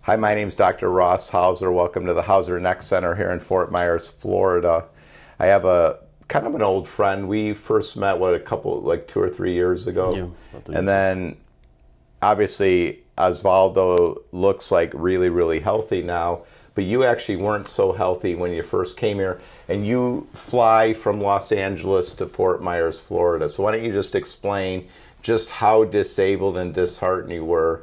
Hi, my name's Dr. Ross Hauser. Welcome to the Hauser Neck Center here in Fort Myers, Florida. I have a kind of an old friend. We first met, like 2 or 3 years ago. Yeah, and then obviously Osvaldo looks like really, really healthy now, but you actually weren't so healthy when you first came here, and you fly from Los Angeles to Fort Myers, Florida. So why don't you just explain just how disabled and disheartened you were,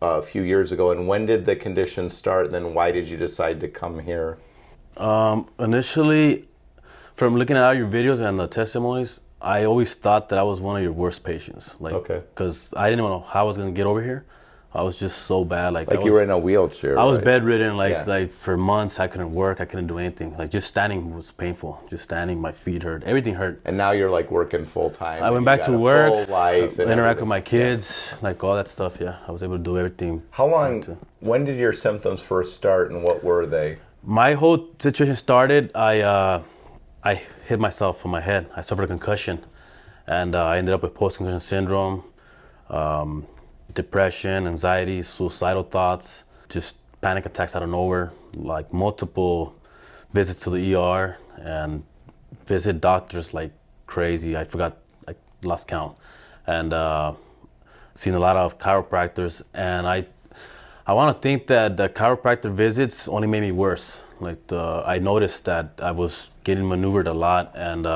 a few years ago, and when did the condition start, and then why did you decide to come here? Initially, from looking at all your videos and the testimonies, I always thought that I was one of your worst patients. Because I didn't know how I was going to get over here. I was just so bad. You were in a wheelchair. I was bedridden. For months, I couldn't work. I couldn't do anything. Just standing was painful. Just standing, my feet hurt. Everything hurt. And now you're working full time. I went back to work. Full life. Interact with my kids. All that stuff. Yeah, I was able to do everything. How long? When did your symptoms first start, and what were they? My whole situation started. I hit myself on my head. I suffered a concussion, and I ended up with post-concussion syndrome. Depression, anxiety, suicidal thoughts, just panic attacks out of nowhere, multiple visits to the ER and visit doctors like crazy. I lost count, and seen a lot of chiropractors, and I want to think that the chiropractor visits only made me worse. I noticed that I was getting maneuvered a lot, and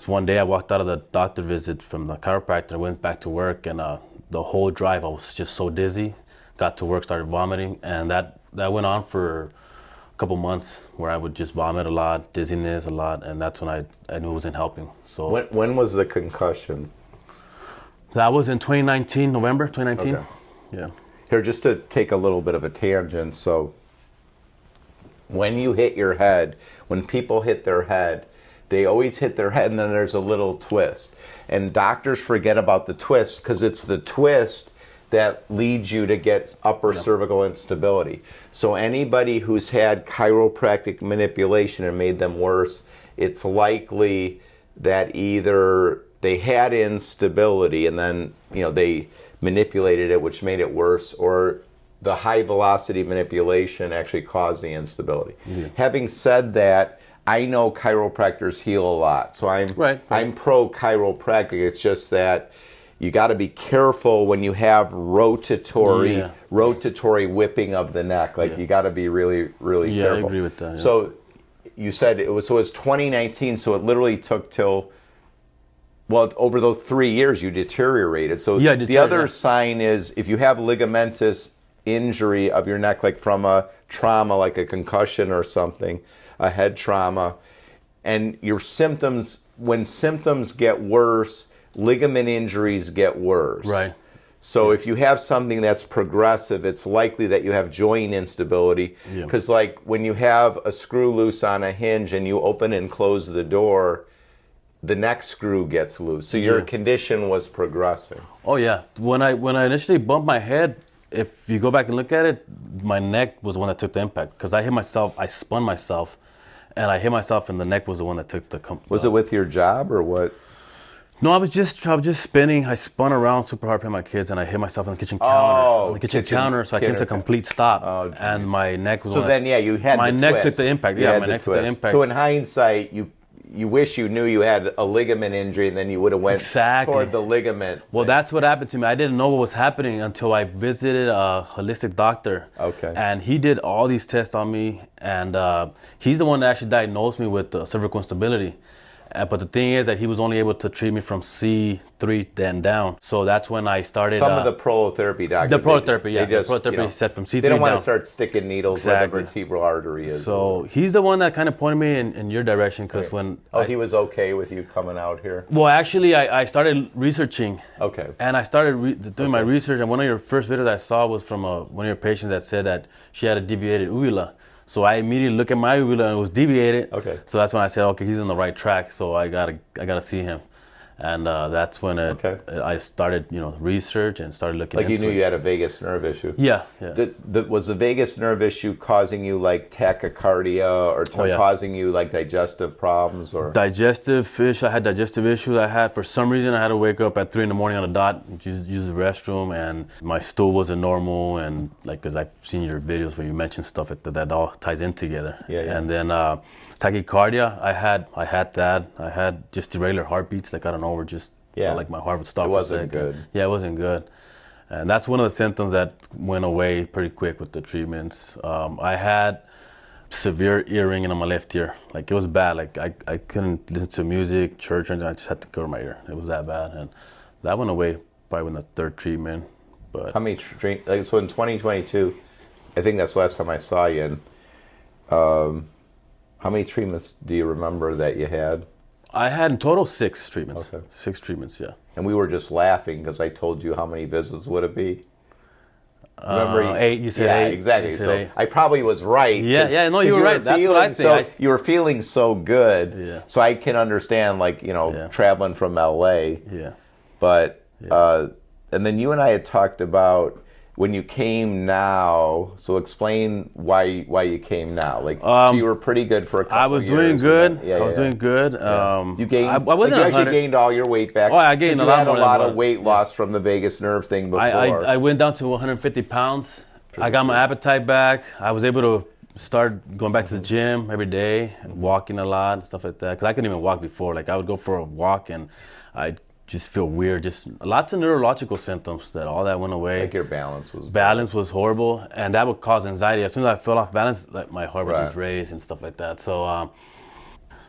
one day I walked out of the doctor visit from the chiropractor, went back to work, and the whole drive I was just so dizzy. Got to work, started vomiting, and that went on for a couple months where I would just vomit a lot, dizziness a lot, and that's when I knew it wasn't helping. So when was the concussion? That was in 2019, November 2019. Okay. Yeah. Here, just to take a little bit of a tangent, so when you hit your head, when people hit their head, they always hit their head and then there's a little twist. And doctors forget about the twist because it's the twist that leads you to get upper cervical instability. So anybody who's had chiropractic manipulation and made them worse, it's likely that either they had instability and then they manipulated it, which made it worse, or the high velocity manipulation actually caused the instability. Yeah. Having said that, I know chiropractors heal a lot, so I'm pro chiropractic. It's just that you got to be careful when you have rotatory whipping of the neck. You got to be really, really careful. I agree with that. Yeah. So you said it was 2019. So it literally took till over those 3 years you deteriorated. So the other sign is if you have ligamentous injury of your neck, from a trauma, like a concussion or something, a head trauma, and your symptoms, when symptoms get worse, ligament injuries get worse. Right. So if you have something that's progressive, it's likely that you have joint instability. Because when you have a screw loose on a hinge and you open and close the door, the next screw gets loose. So your condition was progressing. Oh yeah. When I initially bumped my head, if you go back and look at it, my neck was the one that took the impact because I hit myself, I spun myself, and I hit myself, and the neck was the one that took the. Was it with your job or what? No, I was just spinning. I spun around super hard playing my kids, and I hit myself on the kitchen counter. So I came to a complete stop, and my neck was. So then, you had my the neck twist. took the impact. You yeah, my neck took the impact. So in hindsight, you wish you knew you had a ligament injury, and then you would have went toward the ligament. Well, that's what happened to me. I didn't know what was happening until I visited a holistic doctor. Okay. And he did all these tests on me, and he's the one that actually diagnosed me with cervical instability. But the thing is that he was only able to treat me from C3 then down. So that's when I started. Some of the prolotherapy doctors. The prolotherapy, yeah. The prolotherapy said from C3 down. They don't want to start sticking needles where the vertebral artery is. So he's the one that kind of pointed me in your direction because when. Oh, he was okay with you coming out here? Well, actually, I started researching. Okay. And I started doing my research, and one of your first videos I saw was from one of your patients that said that she had a deviated uvula. So I immediately looked at my uvula and it was deviated. Okay. So that's when I said, okay, he's on the right track. So I gotta see him. And that's when I started, research and started looking Like into you knew it. you had a vagus nerve issue. Yeah, yeah. Was the vagus nerve issue causing you like tachycardia or causing you like digestive problems or? I had digestive issues. For some reason, I had to wake up at 3 a.m. on the dot, use the restroom, and my stool wasn't normal. And like, cause I've seen your videos where you mention stuff like that all ties in together. Yeah, yeah. And then tachycardia, I had that. I had just irregular heartbeats, like I don't know, felt like my heart would stop for a second. It wasn't good. Yeah, it wasn't good. And that's one of the symptoms that went away pretty quick with the treatments. I had severe ear ringing on my left ear. Like it was bad. Like I couldn't listen to music, church, or anything. I just had to cover my ear. It was that bad. And that went away probably in the third treatment. But how many so in 2022, I think that's the last time I saw you. And how many treatments do you remember that you had? I had in total 6 treatments. Okay. 6 treatments, yeah. And we were just laughing because I told you how many visits would it be. Remember 8. You said 8. Yeah, exactly. So 8. I probably was right. Yeah. No, you were right. That's what I think. You were feeling so good. Yeah. So I can understand, like traveling from LA. Yeah. But and then you and I had talked about when you came now. So explain why you came now. Like so you were pretty good for a couple. I was years doing good. I was doing good. You gained. I wasn't. You actually gained all your weight back. Oh, I gained a lot more. You had a lot of weight loss from the vagus nerve thing before. I went down to 150 pounds. I got my appetite back. I was able to start going back to the gym every day, walking a lot and stuff like that. Because I couldn't even walk before. Like I would go for a walk and I'd just feel weird. Just lots of neurological symptoms that all that went away. Like your balance was horrible, and that would cause anxiety. As soon as I fell off balance, like my heart would just race and stuff like that. So,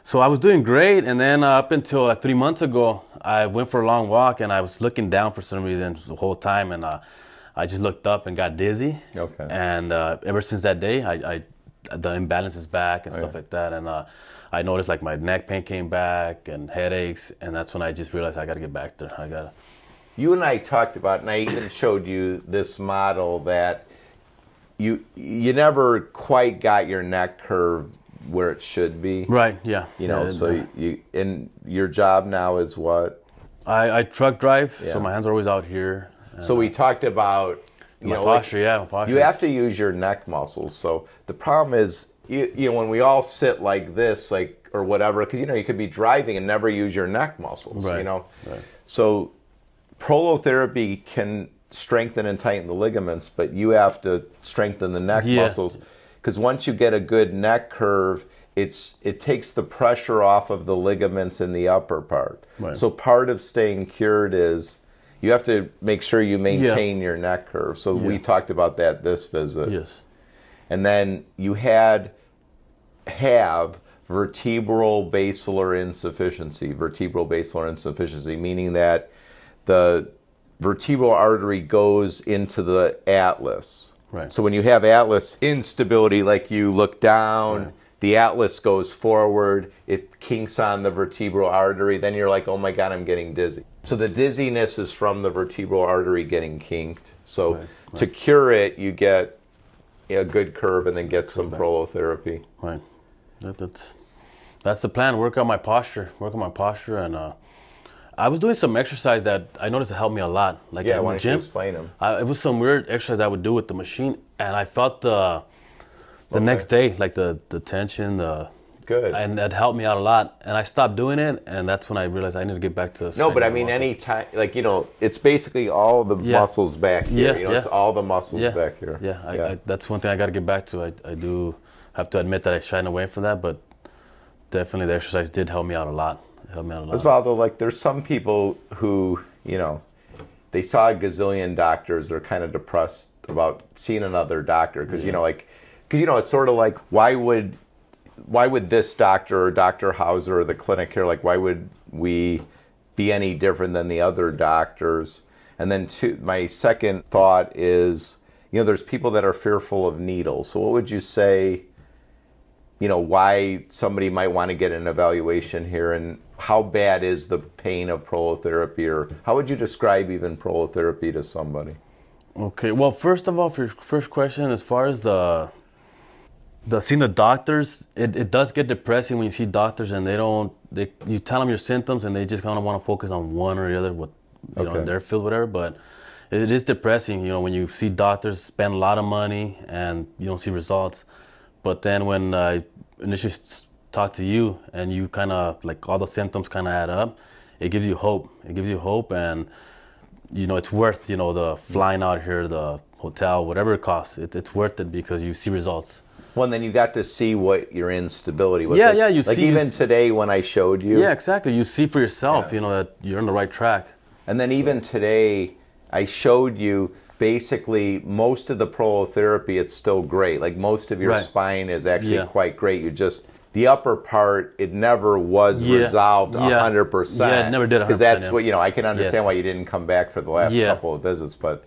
so I was doing great, and then up until like 3 months ago, I went for a long walk, and I was looking down for some reason the whole time, and I just looked up and got dizzy. Okay. And ever since that day, the imbalance is back and stuff like that, and I noticed like my neck pain came back and headaches, and that's when I just realized I got to get back there. You and I talked about, and I even showed you this model that you never quite got your neck curve where it should be. Right. Yeah. So you and your job now is what? I truck drive, so my hands are always out here. So we talked about my posture. My posture. You have to use your neck muscles. So the problem is, when we all sit like this, like or whatever, because you could be driving and never use your neck muscles. Right. Right. So prolotherapy can strengthen and tighten the ligaments, but you have to strengthen the neck muscles, because once you get a good neck curve, it takes the pressure off of the ligaments in the upper part. Right. So part of staying cured is you have to make sure you maintain your neck curve. So we talked about that this visit. Yes. And then you have vertebral basilar insufficiency. Vertebral basilar insufficiency, meaning that the vertebral artery goes into the atlas. Right. So when you have atlas instability, like you look down, the atlas goes forward, it kinks on the vertebral artery, then you're like, oh my God, I'm getting dizzy. So the dizziness is from the vertebral artery getting kinked. So to cure it, you get a good curve and then get some prolotherapy. Right. That's the plan. Work on my posture, and I was doing some exercise that I noticed it helped me a lot. Like why in the don't gym, you explain them? It was some weird exercise I would do with the machine, and I felt the next day, like the tension, good, and that helped me out a lot. And I stopped doing it, and that's when I realized I need to get back to. No, but I mean, any time, like it's basically all the muscles back here. It's all the muscles back here. I that's one thing I got to get back to. I do have to admit that I shied away from that, but definitely the exercise did help me out a lot. Osvaldo, like there's some people who, they saw a gazillion doctors. They're kind of depressed about seeing another doctor because it's sort of like why would this doctor or Dr. Hauser or the clinic here, like why would we be any different than the other doctors? And then my second thought is, there's people that are fearful of needles. So what would you say? Why somebody might want to get an evaluation here, and how bad is the pain of prolotherapy, or how would you describe even prolotherapy to somebody? Okay, well, first of all, for your first question, as far as the Seeing the doctors, it does get depressing when you see doctors and you tell them your symptoms and they just kind of want to focus on one or the other, what in their field, whatever. But it is depressing, when you see doctors spend a lot of money and you don't see results. But then when I initially talk to you and you kind of like all the symptoms kind of add up, it gives you hope. It gives you hope, and it's worth the flying out here, the hotel, whatever it costs. It's worth it because you see results. Well, and then you got to see what your instability was. Yeah, you like see. Even today when I showed you. Yeah, exactly. You see for yourself, that you're on the right track. And then even today, I showed you basically most of the prolotherapy, it's still great. Like most of your spine is actually quite great. The upper part, it never was resolved 100%. Yeah, it never did 100%. Because that's what, I can understand why you didn't come back for the last couple of visits. But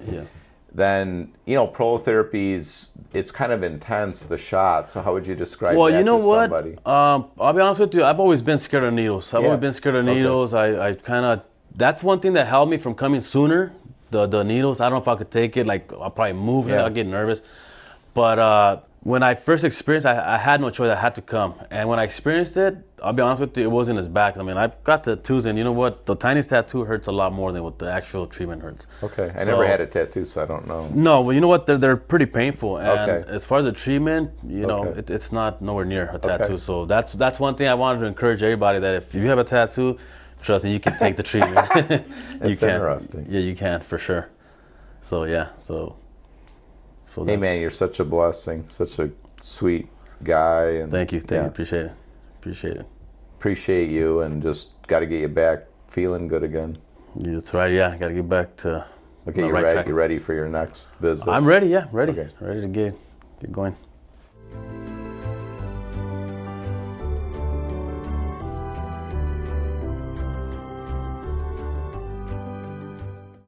then, prolotherapy it's kind of intense, the shot. So how would you describe that to somebody? I'll be honest with you, I've always been scared of needles. I've always been scared of needles. I kind of, that's one thing that held me from coming sooner, the needles. I don't know if I could take it. Like, I'll probably move it. I'll get nervous. But when I first experienced, I had no choice. I had to come. And when I experienced it, I'll be honest with you, it wasn't as bad. I mean, I've got tattoos, and you know what? The tiniest tattoo hurts a lot more than what the actual treatment hurts. Okay. I never had a tattoo, so I don't know. No, well, you know what? They're pretty painful. And as far as the treatment, it's not nowhere near a tattoo. So that's one thing I wanted to encourage everybody, that if you have a tattoo, trust me, you can take the treatment. That's interesting. Yeah, you can, for sure. So, yeah. So hey, man, you're such a blessing. Such a sweet guy. And thank you. Appreciate it. Appreciate you, and just got to get you back feeling good again. Yeah, that's right. Yeah, got to get back to. Okay, you ready for your next visit? I'm ready. Yeah, ready. Okay. Ready to get going.